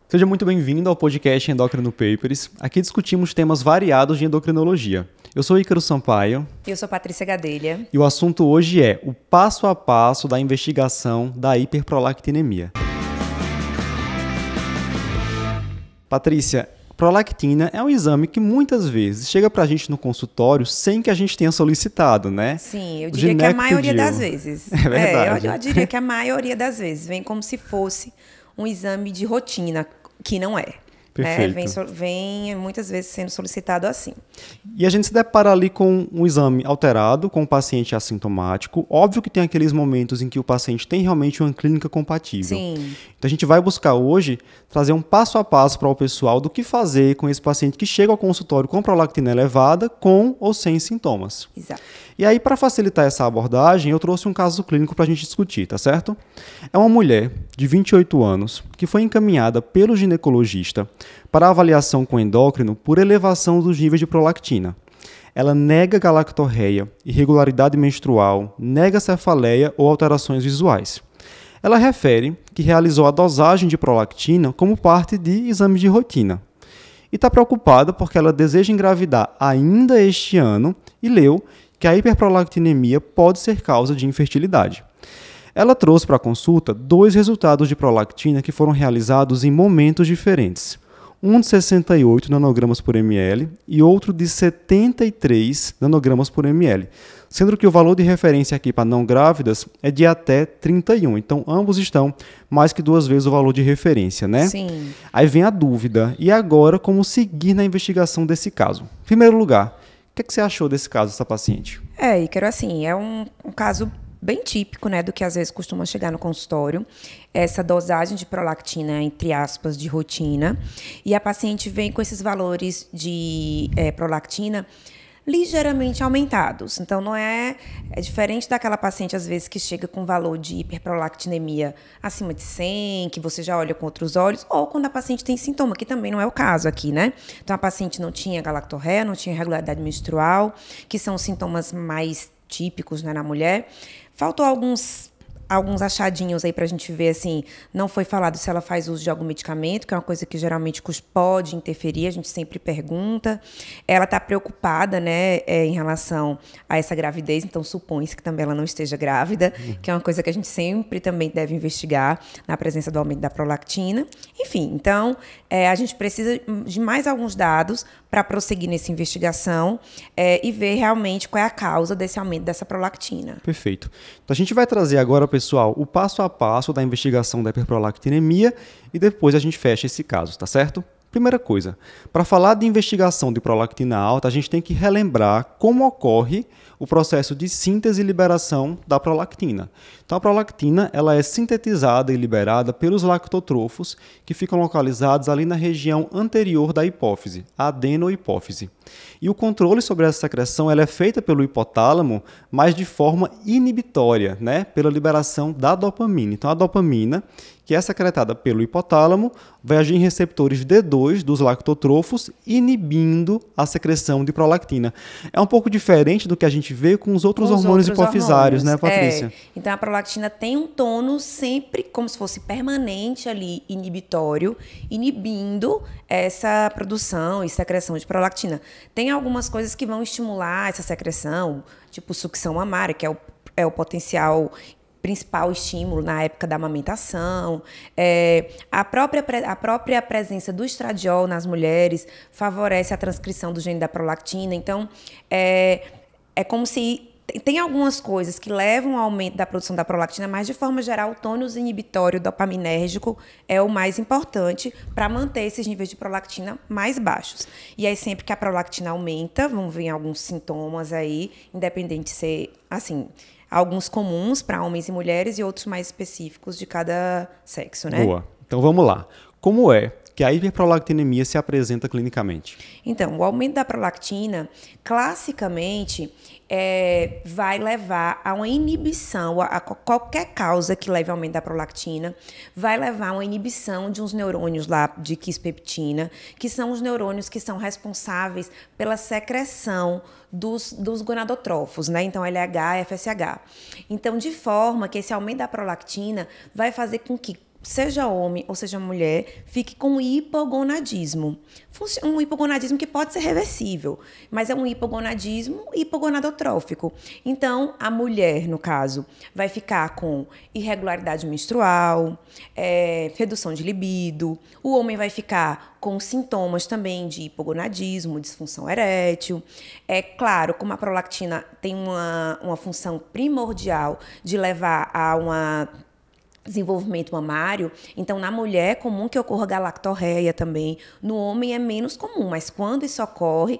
Seja muito bem-vindo ao podcast Endocrino Papers. Aqui discutimos temas variados de endocrinologia. Eu sou Ícaro Sampaio. Eu sou Patrícia Gadelha. E o assunto hoje é o passo a passo da investigação da hiperprolactinemia. Patrícia, prolactina é um exame que muitas vezes chega pra gente no consultório sem que a gente tenha solicitado, né? Sim, eu diria que a maioria das vezes. É verdade. Eu diria que a maioria das vezes vem como se fosse um exame de rotina, que não é. Perfeito. Vem muitas vezes sendo solicitado assim. E a gente se depara ali com um exame alterado, com o paciente assintomático. Óbvio que tem aqueles momentos em que o paciente tem realmente uma clínica compatível. Sim. Então a gente vai buscar hoje trazer um passo a passo para o pessoal do que fazer com esse paciente que chega ao consultório com prolactina elevada, com ou sem sintomas. Exato. E aí, para facilitar essa abordagem, eu trouxe um caso clínico para a gente discutir, tá certo? É uma mulher de 28 anos que foi encaminhada pelo ginecologista para avaliação com endócrino por elevação dos níveis de prolactina. Ela nega galactorreia, irregularidade menstrual, nega cefaleia ou alterações visuais. Ela refere que realizou a dosagem de prolactina como parte de exame de rotina. E está preocupada porque ela deseja engravidar ainda este ano e leu que a hiperprolactinemia pode ser causa de infertilidade. Ela trouxe para a consulta 2 resultados de prolactina que foram realizados em momentos diferentes. Um de 68 nanogramas por ml e outro de 73 nanogramas por ml, sendo que o valor de referência aqui para não grávidas é de até 31. Então, ambos estão mais que 2 vezes o valor de referência, né? Sim. Aí vem a dúvida. E agora, como seguir na investigação desse caso? Em primeiro lugar, o que você achou desse caso, dessa paciente? Ícaro, assim, é um caso bem típico, né, do que às vezes costuma chegar no consultório, essa dosagem de prolactina, entre aspas, de rotina, e a paciente vem com esses valores de prolactina ligeiramente aumentados. Então, não é diferente daquela paciente, às vezes, que chega com valor de hiperprolactinemia acima de 100, que você já olha com outros olhos, ou quando a paciente tem sintoma, que também não é o caso aqui, né? Então, a paciente não tinha galactorreia, não tinha irregularidade menstrual, que são os sintomas mais típicos, né, na mulher. Faltou alguns achadinhos aí pra gente ver, assim, não foi falado se ela faz uso de algum medicamento, que é uma coisa que geralmente pode interferir, a gente sempre pergunta. Ela tá preocupada, né, em relação a essa gravidez, então supõe-se que também ela não esteja grávida, que é uma coisa que a gente sempre também deve investigar na presença do aumento da prolactina. Enfim, então, a gente precisa de mais alguns dados para prosseguir nessa investigação e ver realmente qual é a causa desse aumento dessa prolactina. Perfeito. Então, a gente vai trazer agora, pessoal, o passo a passo da investigação da hiperprolactinemia e depois a gente fecha esse caso, tá certo? Primeira coisa, para falar de investigação de prolactina alta, a gente tem que relembrar como ocorre o processo de síntese e liberação da prolactina. Então, a prolactina ela é sintetizada e liberada pelos lactotrofos que ficam localizados ali na região anterior da hipófise, a adenohipófise. E o controle sobre essa secreção ela é feita pelo hipotálamo, mas de forma inibitória, né? Pela liberação da dopamina. Então, a dopamina, que é secretada pelo hipotálamo, vai agir em receptores D2 dos lactotrofos, inibindo a secreção de prolactina. É um pouco diferente do que a gente vê com os outros hormônios hipofisários, né, Patrícia? Então, a prolactina tem um tônus sempre como se fosse permanente ali, inibitório, inibindo essa produção e secreção de prolactina. Tem algumas coisas que vão estimular essa secreção, tipo sucção mamária, que é o potencial principal estímulo na época da amamentação. A própria presença do estradiol nas mulheres favorece a transcrição do gene da prolactina. Então, é como se... Tem algumas coisas que levam ao aumento da produção da prolactina, mas, de forma geral, o tônus inibitório dopaminérgico é o mais importante para manter esses níveis de prolactina mais baixos. E aí, sempre que a prolactina aumenta, vão vir alguns sintomas aí, independente de ser, assim, alguns comuns para homens e mulheres e outros mais específicos de cada sexo, né? Boa. Então, vamos lá. Como é que a hiperprolactinemia se apresenta clinicamente? Então, o aumento da prolactina, classicamente, vai levar a uma inibição, a qualquer causa que leve ao aumento da prolactina, vai levar a uma inibição de uns neurônios lá de quispeptina, que são os neurônios que são responsáveis pela secreção dos gonadotrófos, né? Então, LH e FSH. Então, de forma que esse aumento da prolactina vai fazer com que seja homem ou seja mulher, fique com hipogonadismo. Um hipogonadismo que pode ser reversível, mas é um hipogonadismo hipogonadotrófico. Então, a mulher, no caso, vai ficar com irregularidade menstrual, redução de libido. O homem vai ficar com sintomas também de hipogonadismo, disfunção erétil. É claro, como a prolactina tem uma função primordial de levar a uma desenvolvimento mamário, então na mulher é comum que ocorra galactorreia também, no homem é menos comum, mas quando isso ocorre,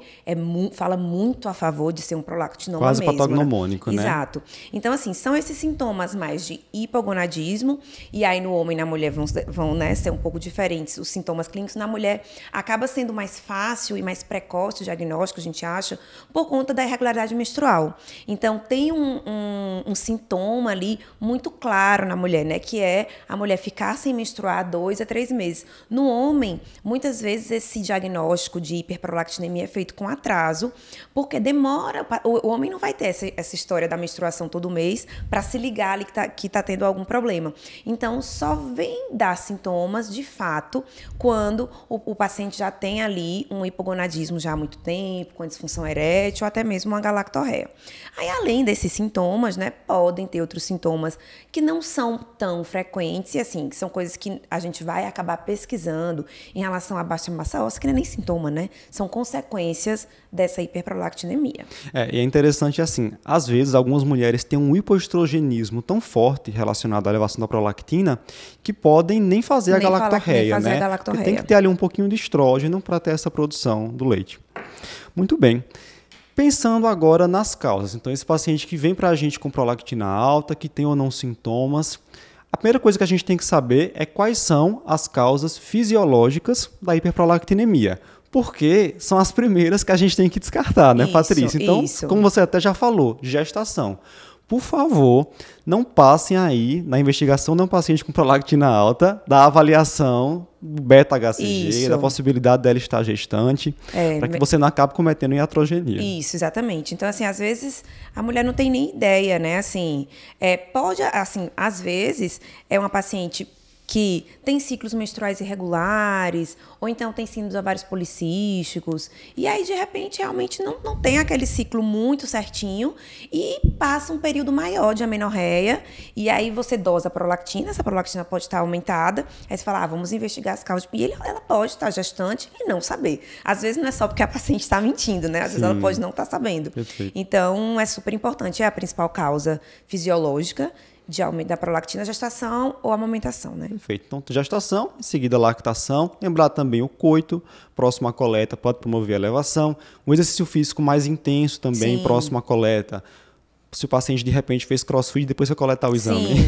fala muito a favor de ser um prolactinoma quase mesmo. Quase patognomônico, né? Exato. Então, assim, são esses sintomas mais de hipogonadismo, e aí no homem e na mulher vão né, ser um pouco diferentes os sintomas clínicos. Na mulher acaba sendo mais fácil e mais precoce o diagnóstico, a gente acha, por conta da irregularidade menstrual. Então, tem um sintoma ali muito claro na mulher, né, que é a mulher ficar sem menstruar 2 a 3 meses. No homem, muitas vezes esse diagnóstico de hiperprolactinemia é feito com atraso, porque demora. O homem não vai ter essa história da menstruação todo mês para se ligar ali que tá tendo algum problema. Então, só vem dar sintomas, de fato, quando o paciente já tem ali um hipogonadismo já há muito tempo, com disfunção erétil, ou até mesmo uma galactorreia. Aí, além desses sintomas, né, podem ter outros sintomas que não são tão frequentes e assim, que são coisas que a gente vai acabar pesquisando em relação à baixa massa óssea, que não é nem sintoma, né? São consequências dessa hiperprolactinemia. E é interessante assim, às vezes algumas mulheres têm um hipoestrogenismo tão forte relacionado à elevação da prolactina que podem nem fazer a galactorreia, né? Porque tem que ter ali um pouquinho de estrógeno para ter essa produção do leite. Muito bem. Pensando agora nas causas. Então, esse paciente que vem para a gente com prolactina alta, que tem ou não sintomas, a primeira coisa que a gente tem que saber é quais são as causas fisiológicas da hiperprolactinemia, porque são as primeiras que a gente tem que descartar, né, Patrícia? Então, como você até já falou, gestação. Por favor, não passem aí na investigação de um paciente com prolactina alta da avaliação do beta-HCG, da possibilidade dela estar gestante, para que você não acabe cometendo iatrogenia. Isso, exatamente. Então, assim, às vezes a mulher não tem nem ideia, né? Assim, pode, assim, às vezes é uma paciente que tem ciclos menstruais irregulares, ou então tem síndromes ovários policísticos, e aí, de repente, realmente não tem aquele ciclo muito certinho e passa um período maior de amenorreia, e aí você dosa a prolactina, essa prolactina pode estar aumentada, aí você fala, vamos investigar as causas, e ela pode estar gestante e não saber. Às vezes não é só porque a paciente está mentindo, né? Às vezes ela pode não estar sabendo. Perfeito. Então, é super importante, é a principal causa fisiológica de aumento da prolactina, gestação ou amamentação, né? Perfeito. Então, gestação, em seguida lactação. Lembrar também o coito, próximo à coleta, pode promover a elevação. Um exercício físico mais intenso também, próximo à coleta. Se o paciente, de repente, fez crossfit, depois você coletar o exame.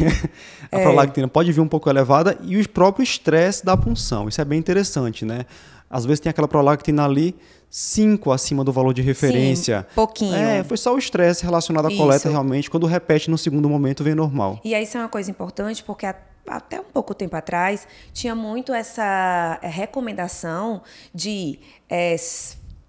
A prolactina pode vir um pouco elevada e o próprio estresse da punção. Isso é bem interessante, né? Às vezes tem aquela prolactina ali 5 acima do valor de referência. Sim, pouquinho. Foi só o estresse relacionado à coleta, realmente. Quando repete no segundo momento, vem normal. E aí isso é uma coisa importante, porque até um pouco tempo atrás tinha muito essa recomendação de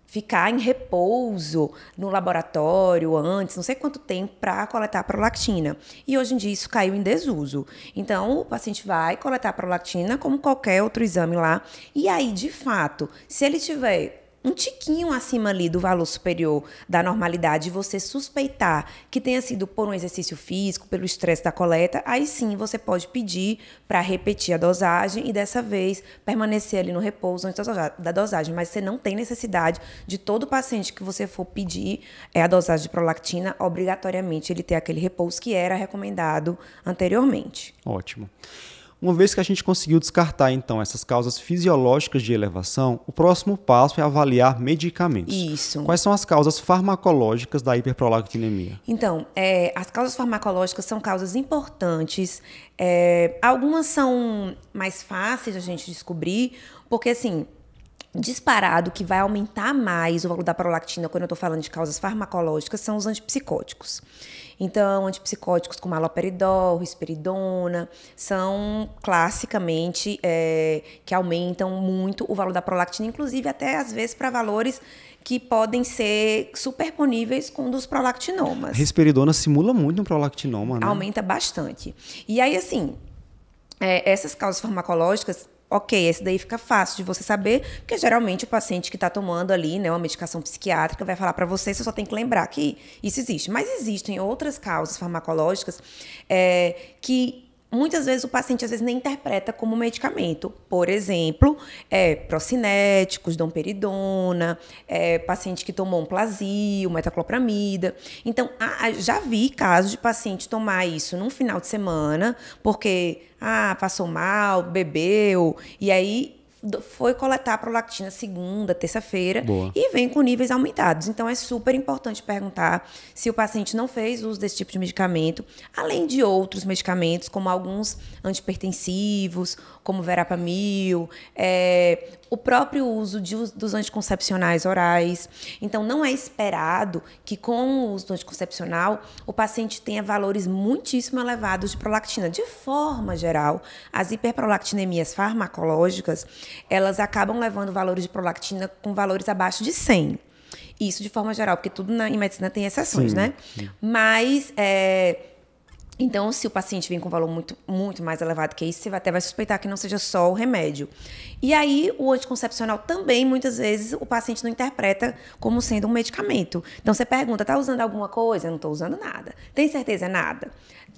ficar em repouso no laboratório antes, não sei quanto tempo, para coletar a prolactina. E hoje em dia isso caiu em desuso. Então, o paciente vai coletar a prolactina como qualquer outro exame lá. E aí, de fato, se ele tiver um tiquinho acima ali do valor superior da normalidade e você suspeitar que tenha sido por um exercício físico, pelo estresse da coleta, aí sim você pode pedir para repetir a dosagem e dessa vez permanecer ali no repouso antes da dosagem. Mas você não tem necessidade de todo paciente que você for pedir a dosagem de prolactina, obrigatoriamente ele ter aquele repouso que era recomendado anteriormente. Ótimo. Uma vez que a gente conseguiu descartar, então, essas causas fisiológicas de elevação, o próximo passo é avaliar medicamentos. Isso. Quais são as causas farmacológicas da hiperprolactinemia? Então, as causas farmacológicas são causas importantes. Algumas são mais fáceis de a gente descobrir, porque, assim, disparado que vai aumentar mais o valor da prolactina quando eu estou falando de causas farmacológicas são os antipsicóticos. Então, antipsicóticos como haloperidol, risperidona, são classicamente que aumentam muito o valor da prolactina, inclusive até às vezes para valores que podem ser superponíveis com um dos prolactinomas. A risperidona simula muito um prolactinoma, né? Aumenta bastante. E aí, assim, essas causas farmacológicas, ok, esse daí fica fácil de você saber, porque geralmente o paciente que está tomando ali, né, uma medicação psiquiátrica vai falar para você, você só tem que lembrar que isso existe. Mas existem outras causas farmacológicas que muitas vezes o paciente às vezes nem interpreta como medicamento. Por exemplo, procinéticos, domperidona, paciente que tomou um Plasil, metaclopramida. Então, já vi casos de paciente tomar isso num final de semana, porque passou mal, bebeu, e aí foi coletar a prolactina segunda, terça-feira e vem com níveis aumentados. Então, é super importante perguntar se o paciente não fez uso desse tipo de medicamento, além de outros medicamentos, como alguns antipertensivos, como verapamil, o próprio uso dos anticoncepcionais orais. Então, não é esperado que com o uso do anticoncepcional o paciente tenha valores muitíssimo elevados de prolactina. De forma geral, as hiperprolactinemias farmacológicas, elas acabam levando valores de prolactina com valores abaixo de 100. Isso de forma geral, porque tudo em medicina tem exceções, né? Sim. Mas, então, se o paciente vem com um valor muito, muito mais elevado que isso, você até vai suspeitar que não seja só o remédio. E aí, o anticoncepcional também, muitas vezes, o paciente não interpreta como sendo um medicamento. Então, você pergunta, tá usando alguma coisa? Eu não estou usando nada. Tem certeza? Nada.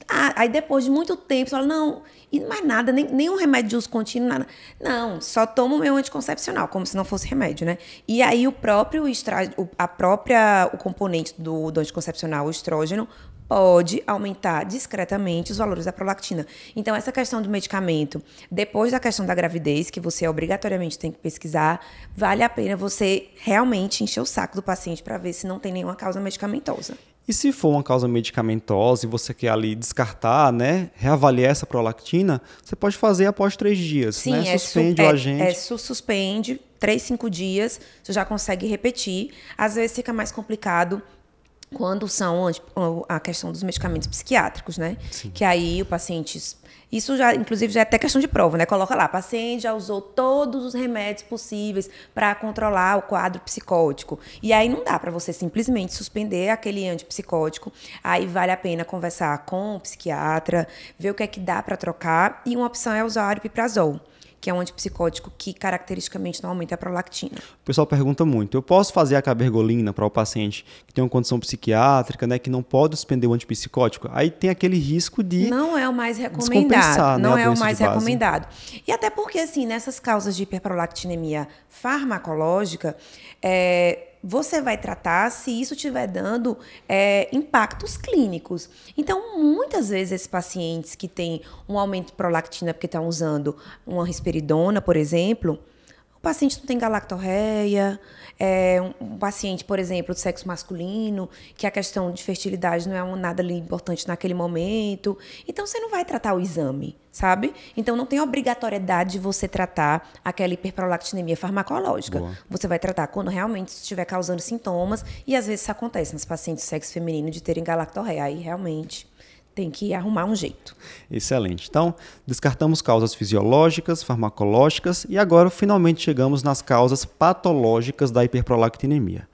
Aí, depois de muito tempo, você fala, não, e mais nada, nem um remédio de uso contínuo, nada. Não, só tomo o meu anticoncepcional, como se não fosse remédio, né? E aí, o componente do anticoncepcional, o estrógeno, pode aumentar discretamente os valores da prolactina. Então, essa questão do medicamento, depois da questão da gravidez, que você obrigatoriamente tem que pesquisar, vale a pena você realmente encher o saco do paciente para ver se não tem nenhuma causa medicamentosa. E se for uma causa medicamentosa e você quer ali descartar, né, reavaliar essa prolactina, você pode fazer após 3 dias, sim, né? Suspende o agente. Suspende, 3, 5 dias, você já consegue repetir. Às vezes fica mais complicado quando são a questão dos medicamentos psiquiátricos, né? Sim. Que aí o paciente... Isso já, inclusive, já é até questão de prova, né? Coloca lá, paciente já usou todos os remédios possíveis para controlar o quadro psicótico. E aí não dá para você simplesmente suspender aquele antipsicótico. Aí vale a pena conversar com o psiquiatra, ver o que é que dá para trocar. E uma opção é usar o aripiprazol, que é um antipsicótico que caracteristicamente não aumenta a prolactina. O pessoal pergunta muito, eu posso fazer a cabergolina para o paciente que tem uma condição psiquiátrica, né, que não pode suspender o antipsicótico? Aí tem aquele risco de não é o mais recomendado, né, não é o mais recomendado. E até porque, assim, nessas causas de hiperprolactinemia farmacológica, você vai tratar se isso estiver dando impactos clínicos. Então, muitas vezes, esses pacientes que têm um aumento de prolactina porque estão usando uma risperidona, por exemplo, o paciente não tem galactorreia, um paciente, por exemplo, do sexo masculino, que a questão de fertilidade não é nada ali importante naquele momento. Então, você não vai tratar o exame, sabe? Então, não tem obrigatoriedade de você tratar aquela hiperprolactinemia farmacológica. Boa. Você vai tratar quando realmente estiver causando sintomas, e às vezes isso acontece nos pacientes do sexo feminino de terem galactorreia. Aí, realmente, tem que arrumar um jeito. Excelente. Então, descartamos causas fisiológicas, farmacológicas e agora finalmente chegamos nas causas patológicas da hiperprolactinemia.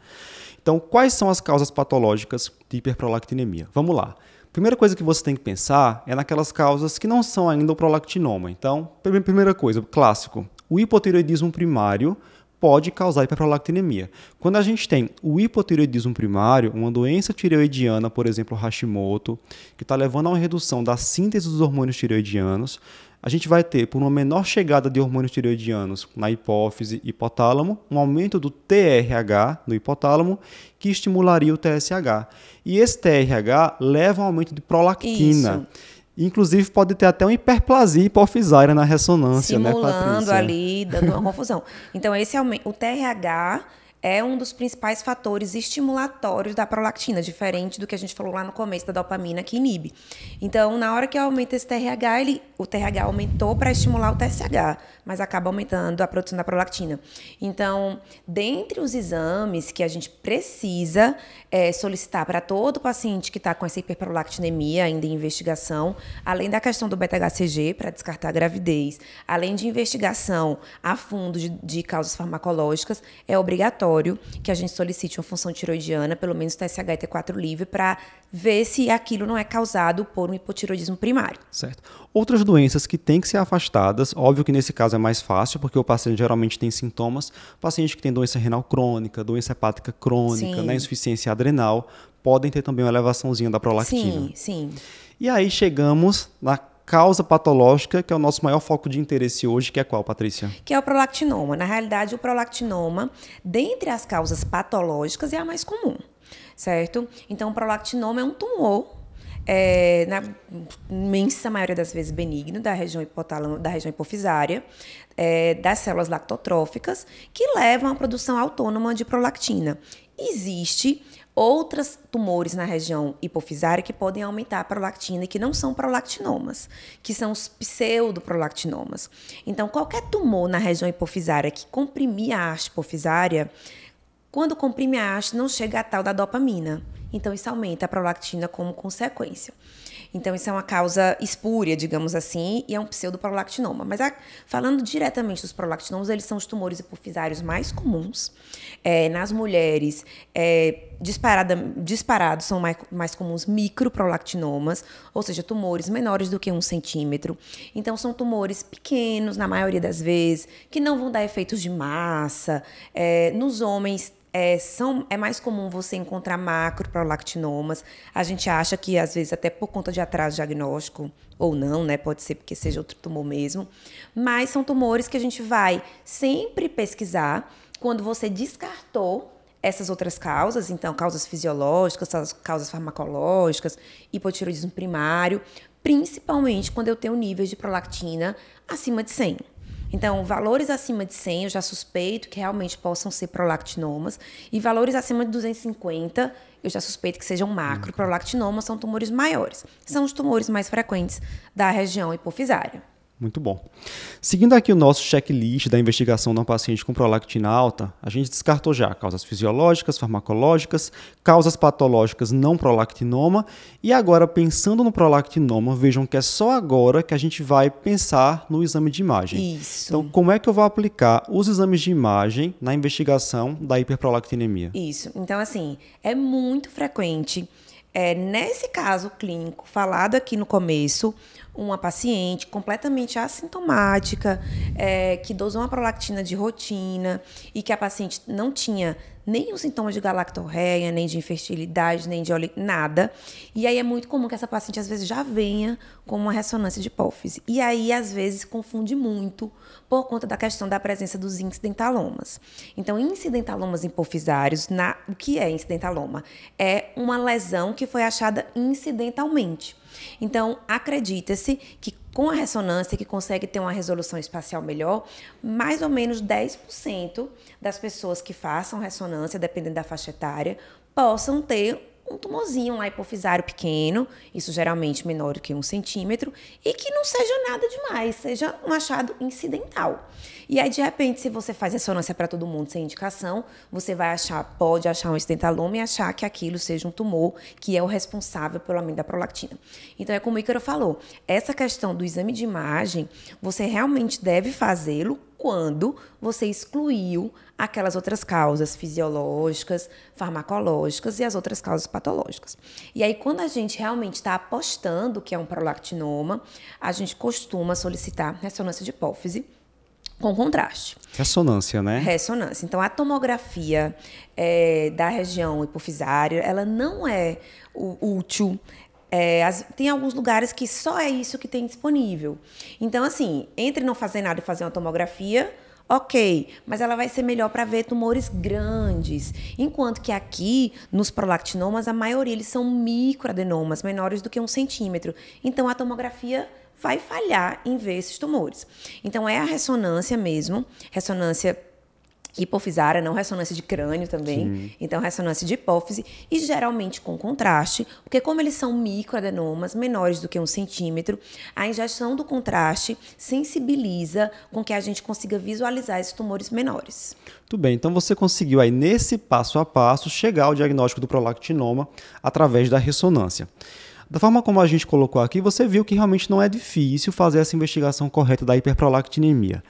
Então, quais são as causas patológicas de hiperprolactinemia? Vamos lá. Primeira coisa que você tem que pensar é naquelas causas que não são ainda o prolactinoma. Então, primeira coisa, clássico, o hipotireoidismo primário pode causar hiperprolactinemia. Quando a gente tem o hipotireoidismo primário, uma doença tireoidiana, por exemplo, Hashimoto, que está levando a uma redução da síntese dos hormônios tireoidianos, a gente vai ter, por uma menor chegada de hormônios tireoidianos na hipófise e hipotálamo, um aumento do TRH no hipotálamo, que estimularia o TSH. E esse TRH leva a um aumento de prolactina. Isso. Inclusive, pode ter até uma hiperplasia hipofisária na ressonância, simulando, né, Patrícia? Ali, dando uma confusão. Então, o TRH é um dos principais fatores estimulatórios da prolactina, diferente do que a gente falou lá no começo da dopamina, que inibe. Então, na hora que aumenta esse TRH, o TRH aumentou para estimular o TSH, mas acaba aumentando a produção da prolactina. Então, dentre os exames que a gente precisa solicitar para todo paciente que está com essa hiperprolactinemia ainda em investigação, além da questão do beta-HCG para descartar a gravidez, além de investigação a fundo de causas farmacológicas, é obrigatório que a gente solicite uma função tiroidiana, pelo menos TSH e T4 livre, para ver se aquilo não é causado por um hipotiroidismo primário. Certo. Outras doenças que têm que ser afastadas, óbvio que nesse caso é mais fácil, porque o paciente geralmente tem sintomas. Paciente que tem doença renal crônica, doença hepática crônica, né, insuficiência adrenal, podem ter também uma elevaçãozinha da prolactina. Sim. E aí chegamos na causa patológica, que é o nosso maior foco de interesse hoje, que é qual, Patrícia? Que é o prolactinoma. Na realidade, o prolactinoma, dentre as causas patológicas, é a mais comum, certo? Então, o prolactinoma é um tumor, na imensa maioria das vezes benigno, da região hipotálamo, da região hipofisária, das células lactotróficas, que levam à produção autônoma de prolactina. Existe outros tumores na região hipofisária que podem aumentar a prolactina e que não são prolactinomas, que são os pseudoprolactinomas. Então, qualquer tumor na região hipofisária que comprimir a haste hipofisária, quando comprime a haste, não chega a tal da dopamina. Então, isso aumenta a prolactina como consequência. Então, isso é uma causa espúria, digamos assim, e é um pseudoprolactinoma. Mas, falando diretamente dos prolactinomas, eles são os tumores hipofisários mais comuns. Nas mulheres, disparados são mais comuns microprolactinomas, ou seja, tumores menores do que 1 centímetro. Então, são tumores pequenos, na maioria das vezes, que não vão dar efeitos de massa. Nos homens, é mais comum você encontrar macroprolactinomas. A gente acha que, às vezes, até por conta de atraso diagnóstico, ou não, né? Pode ser porque seja outro tumor mesmo. Mas são tumores que a gente vai sempre pesquisar quando você descartou essas outras causas, então, causas fisiológicas, causas farmacológicas, hipotiroidismo primário, principalmente quando eu tenho níveis de prolactina acima de 100. Então, valores acima de 100 eu já suspeito que realmente possam ser prolactinomas, e valores acima de 250 eu já suspeito que sejam macroprolactinomas, são tumores maiores. São os tumores mais frequentes da região hipofisária. Muito bom. Seguindo aqui o nosso checklist da investigação de um paciente com prolactina alta, a gente descartou já causas fisiológicas, farmacológicas, causas patológicas não prolactinoma, e agora, pensando no prolactinoma, vejam que é só agora que a gente vai pensar no exame de imagem. Isso. Então, como é que eu vou aplicar os exames de imagem na investigação da hiperprolactinemia? Isso. Então, assim, é muito frequente, nesse caso clínico, falado aqui no começo, uma paciente completamente assintomática, que dosou uma prolactina de rotina e que a paciente não tinha nem os sintomas de galactorreia, nem de infertilidade, nem de nada. E aí é muito comum que essa paciente, às vezes, já venha com uma ressonância de hipófise. E aí, às vezes, confunde muito por conta da questão da presença dos incidentalomas. Então, incidentalomas hipofisários, o que é incidentaloma? É uma lesão que foi achada incidentalmente. Então, acredita-se que com a ressonância, que consegue ter uma resolução espacial melhor, mais ou menos 10% das pessoas que façam ressonância, dependendo da faixa etária, possam ter um tumorzinho lá hipofisário pequeno, isso geralmente menor do que 1 centímetro, e que não seja nada demais, seja um achado incidental. E aí, de repente, se você faz ressonância para todo mundo sem indicação, você pode achar um incidentaloma e achar que aquilo seja um tumor que é o responsável pelo aumento da prolactina. Então, é como o Ícaro falou, essa questão do exame de imagem, você realmente deve fazê-lo quando você excluiu aquelas outras causas fisiológicas, farmacológicas e as outras causas patológicas. E aí, quando a gente realmente está apostando que é um prolactinoma, a gente costuma solicitar ressonância de hipófise com contraste. Ressonância, né? Ressonância. Então, a tomografia da região hipofisária, ela não é útil. Tem alguns lugares que só é isso que tem disponível. Então, assim, entre não fazer nada e fazer uma tomografia, ok, mas ela vai ser melhor para ver tumores grandes. Enquanto que aqui, nos prolactinomas, a maioria eles são microadenomas, menores do que 1 centímetro. Então, a tomografia vai falhar em ver esses tumores. Então, é a ressonância mesmo, ressonância hipofisária, não ressonância de crânio também. Sim. Então, ressonância de hipófise e geralmente com contraste, porque como eles são microadenomas, menores do que 1 centímetro, a injeção do contraste sensibiliza com que a gente consiga visualizar esses tumores menores. Tudo bem, então você conseguiu aí nesse passo a passo chegar ao diagnóstico do prolactinoma através da ressonância. Da forma como a gente colocou aqui, você viu que realmente não é difícil fazer essa investigação correta da hiperprolactinemia.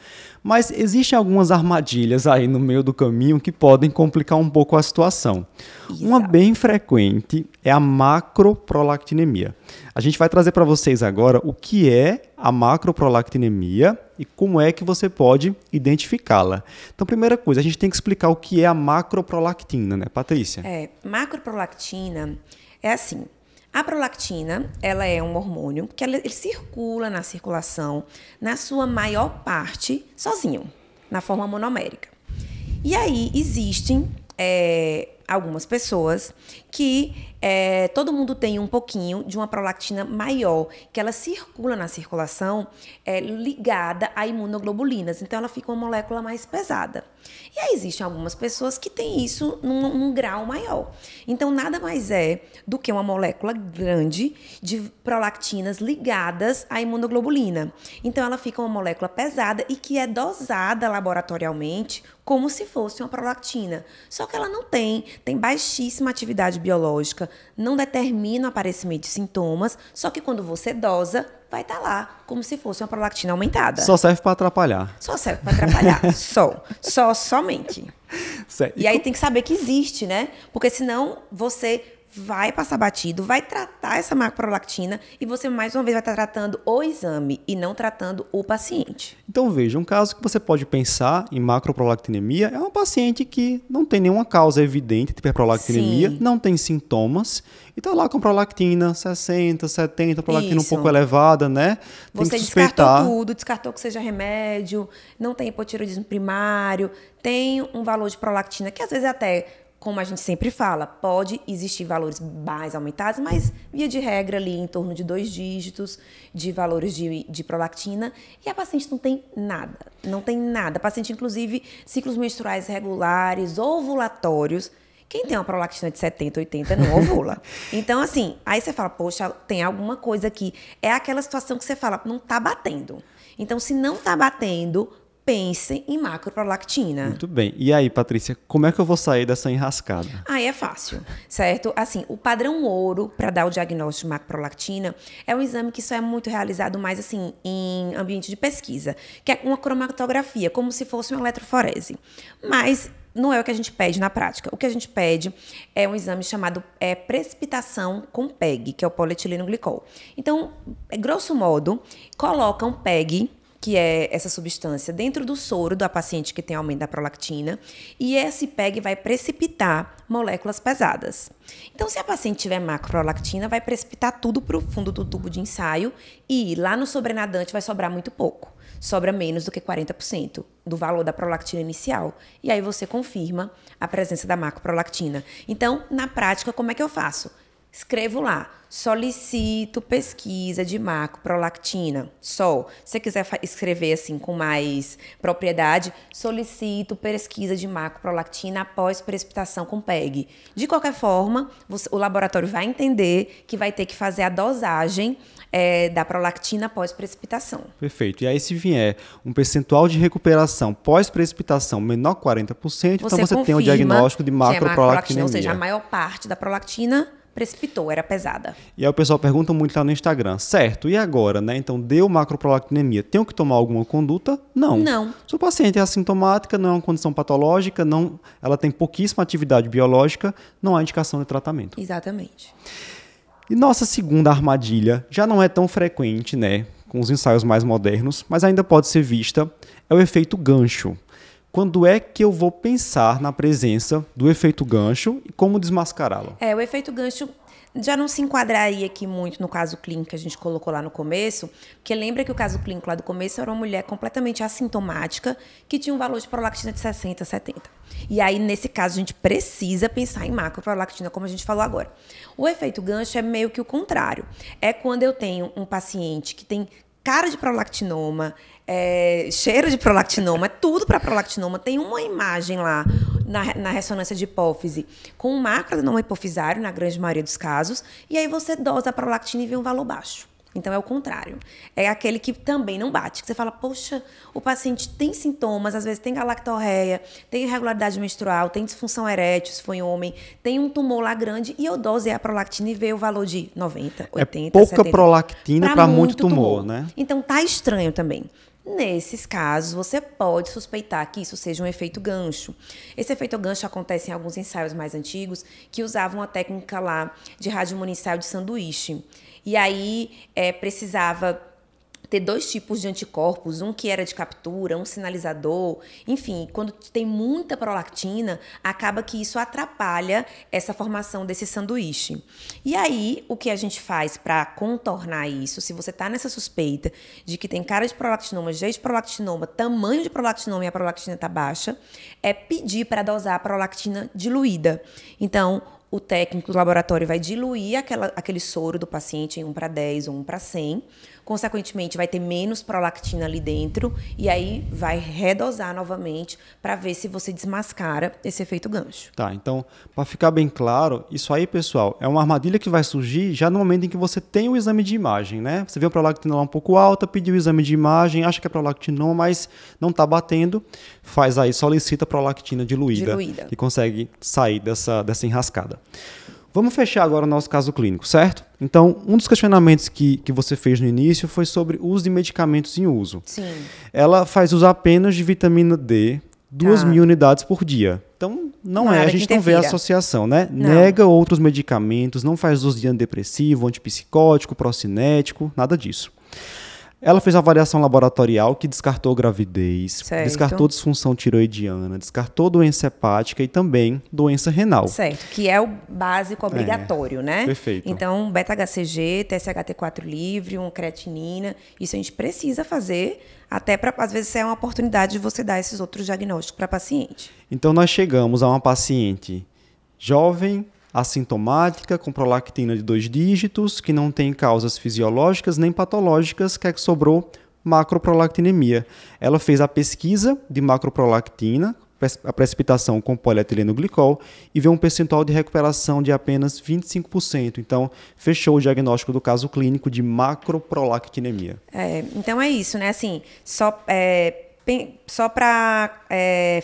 Mas existem algumas armadilhas aí no meio do caminho que podem complicar um pouco a situação. Exato. Uma bem frequente é a macroprolactinemia. A gente vai trazer para vocês agora o que é a macroprolactinemia e como é que você pode identificá-la. Então, primeira coisa, a gente tem que explicar o que é a macroprolactina, né, Patrícia? Macroprolactina é assim. A prolactina, ela é um hormônio que ele circula na circulação, na sua maior parte, sozinho, na forma monomérica. E aí existem algumas pessoas que todo mundo tem um pouquinho de uma prolactina maior, que ela circula na circulação ligada a imunoglobulinas. Então, ela fica uma molécula mais pesada. E aí existem algumas pessoas que têm isso num grau maior. Então, nada mais é do que uma molécula grande de prolactinas ligadas à imunoglobulina. Então, ela fica uma molécula pesada e que é dosada laboratorialmente como se fosse uma prolactina. Só que ela não tem baixíssima atividade biológica, não determina o aparecimento de sintomas, só que quando você dosa, vai estar lá, como se fosse uma prolactina aumentada. Só serve para atrapalhar. Só serve para atrapalhar. Somente. Certo. E aí tem que saber que existe, né? Porque senão você vai passar batido, vai tratar essa macroprolactina e você mais uma vez vai estar tratando o exame e não tratando o paciente. Então veja, um caso que você pode pensar em macroprolactinemia é uma paciente que não tem nenhuma causa evidente de hiperprolactinemia, não tem sintomas e está lá com prolactina 60, 70, prolactina um pouco elevada, né? Tem você que suspeitar. Descartou tudo, descartou que seja remédio, não tem hipotireoidismo primário, tem um valor de prolactina que às vezes até, como a gente sempre fala, pode existir valores mais aumentados, mas via de regra ali em torno de 2 dígitos de valores de prolactina e a paciente não tem nada, A paciente, inclusive, ciclos menstruais regulares, ovulatórios. Quem tem uma prolactina de 70, 80 não ovula. Então, assim, aí você fala, poxa, tem alguma coisa aqui. É aquela situação que você fala, não tá batendo. Então, se não tá batendo, pense em macroprolactina. Muito bem. E aí, Patrícia, como é que eu vou sair dessa enrascada? Aí é fácil, certo? Assim, o padrão ouro para dar o diagnóstico de macroprolactina é um exame que só é muito realizado mais assim em ambiente de pesquisa, que é uma cromatografia, como se fosse uma eletroforese. Mas não é o que a gente pede na prática. O que a gente pede é um exame chamado precipitação com PEG, que é o polietileno glicol. Então, grosso modo, coloca um PEG, que é essa substância, dentro do soro da paciente que tem aumento da prolactina, e esse PEG vai precipitar moléculas pesadas. Então, se a paciente tiver macroprolactina, vai precipitar tudo para o fundo do tubo de ensaio e lá no sobrenadante vai sobrar muito pouco. Sobra menos do que 40% do valor da prolactina inicial. E aí você confirma a presença da macroprolactina. Então, na prática, como é que eu faço? Escrevo lá, solicito pesquisa de macroprolactina. Se você quiser escrever assim com mais propriedade, solicito pesquisa de macroprolactina após precipitação com PEG. De qualquer forma, o laboratório vai entender que vai ter que fazer a dosagem da prolactina após precipitação. Perfeito. E aí, se vier um percentual de recuperação pós-precipitação menor que 40%, então você tem o diagnóstico de macroprolactinemia. Ou seja, a maior parte da prolactina precipitou, era pesada. E aí o pessoal pergunta muito lá no Instagram, certo, e agora, né? Então, deu macroprolactinemia, tenho que tomar alguma conduta? Não. Se o paciente é assintomática, não é uma condição patológica, ela tem pouquíssima atividade biológica, não há indicação de tratamento. Exatamente. E nossa segunda armadilha já não é tão frequente, né? Com os ensaios mais modernos, mas ainda pode ser vista, é o efeito gancho. Quando é que eu vou pensar na presença do efeito gancho e como desmascará-lo? O efeito gancho já não se enquadraria aqui muito no caso clínico que a gente colocou lá no começo, porque lembra que o caso clínico lá do começo era uma mulher completamente assintomática que tinha um valor de prolactina de 60, 70. E aí, nesse caso, a gente precisa pensar em macroprolactina, como a gente falou agora. O efeito gancho é meio que o contrário. É quando eu tenho um paciente que tem cara de prolactinoma, cheiro de prolactinoma, é tudo para prolactinoma. Tem uma imagem lá na ressonância de hipófise com um macroadenoma hipofisário, na grande maioria dos casos, e aí você dosa a prolactina e vê um valor baixo. Então, é o contrário. É aquele que também não bate. Que você fala, poxa, o paciente tem sintomas, às vezes tem galactorreia, tem irregularidade menstrual, tem disfunção erétil, se foi homem, tem um tumor lá grande, e eu dosei a prolactina e veio o valor de 90, 80, pouca 70. Prolactina para muito tumor, né? Então, tá estranho também. Nesses casos, você pode suspeitar que isso seja um efeito gancho. Esse efeito gancho acontece em alguns ensaios mais antigos que usavam a técnica lá de radioimunoensaio de sanduíche. E aí precisava ter 2 tipos de anticorpos, um que era de captura, um sinalizador. Enfim, quando tem muita prolactina, acaba que isso atrapalha essa formação desse sanduíche. E aí, o que a gente faz para contornar isso, se você está nessa suspeita de que tem cara de prolactinoma, jeito de prolactinoma, tamanho de prolactinoma e a prolactina está baixa, é pedir para dosar a prolactina diluída. Então, o técnico do laboratório vai diluir aquele soro do paciente em 1:10 ou 1:100. Consequentemente, vai ter menos prolactina ali dentro e aí vai redosar novamente para ver se você desmascara esse efeito gancho. Tá, então, para ficar bem claro, isso aí, pessoal, é uma armadilha que vai surgir já no momento em que você tem o exame de imagem, né? Você vê a prolactina lá um pouco alta, pediu o exame de imagem, acha que é prolactinoma, mas não está batendo, faz aí, solicita prolactina diluída, que consegue sair dessa enrascada. Vamos fechar agora o nosso caso clínico, certo? Então, um dos questionamentos que você fez no início foi sobre o uso de medicamentos em uso. Sim. Ela faz uso apenas de vitamina D, 2.000 unidades por dia. Então, a gente não vê a associação, né? Não. Nega outros medicamentos, não faz uso de antidepressivo, antipsicótico, procinético, nada disso. Ela fez a avaliação laboratorial que descartou gravidez, descartou disfunção tiroidiana, descartou doença hepática e também doença renal. Certo, que é o básico obrigatório, né? Perfeito. Então, beta-HCG, TSHT4 livre, creatinina, isso a gente precisa fazer, até para, às vezes, é uma oportunidade de você dar esses outros diagnósticos para paciente. Então, nós chegamos a uma paciente jovem, assintomática, com prolactina de 2 dígitos, que não tem causas fisiológicas nem patológicas, que é que sobrou macroprolactinemia. Ela fez a pesquisa de macroprolactina, a precipitação com polietileno glicol, e vê um percentual de recuperação de apenas 25%. Então, fechou o diagnóstico do caso clínico de macroprolactinemia. Então é isso, né? Assim, só para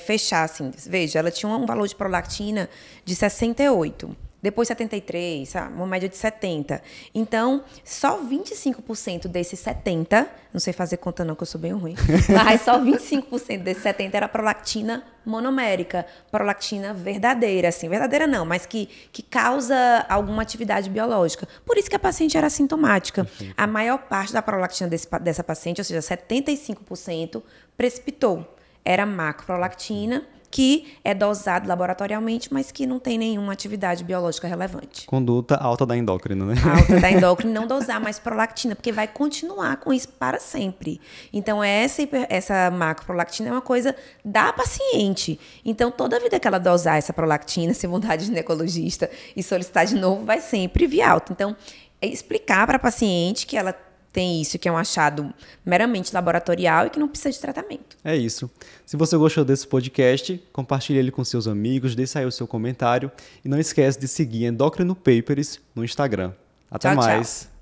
fechar, assim, veja, ela tinha um valor de prolactina de 68, depois 73, sabe? Uma média de 70. Então, só 25% desses 70, não sei fazer conta não, que eu sou bem ruim, mas só 25% desses 70 era prolactina monomérica, prolactina verdadeira, assim, verdadeira não, mas que causa alguma atividade biológica. Por isso que a paciente era assintomática. A maior parte da prolactina dessa paciente, ou seja, 75%, precipitou. Era macroprolactina, que é dosado laboratorialmente, mas que não tem nenhuma atividade biológica relevante. Conduta alta da endócrina, né? Alta da endócrina, não dosar mais prolactina, porque vai continuar com isso para sempre. Então, essa macroprolactina é uma coisa da paciente. Então, toda vida que ela dosar essa prolactina, se mudar de ginecologista e solicitar de novo, vai sempre vir alta. Então, é explicar para a paciente que ela tem isso, que é um achado meramente laboratorial e que não precisa de tratamento. É isso. Se você gostou desse podcast, compartilhe ele com seus amigos, deixe aí o seu comentário e não esquece de seguir Endocrino Papers no Instagram. Até mais! Tchau.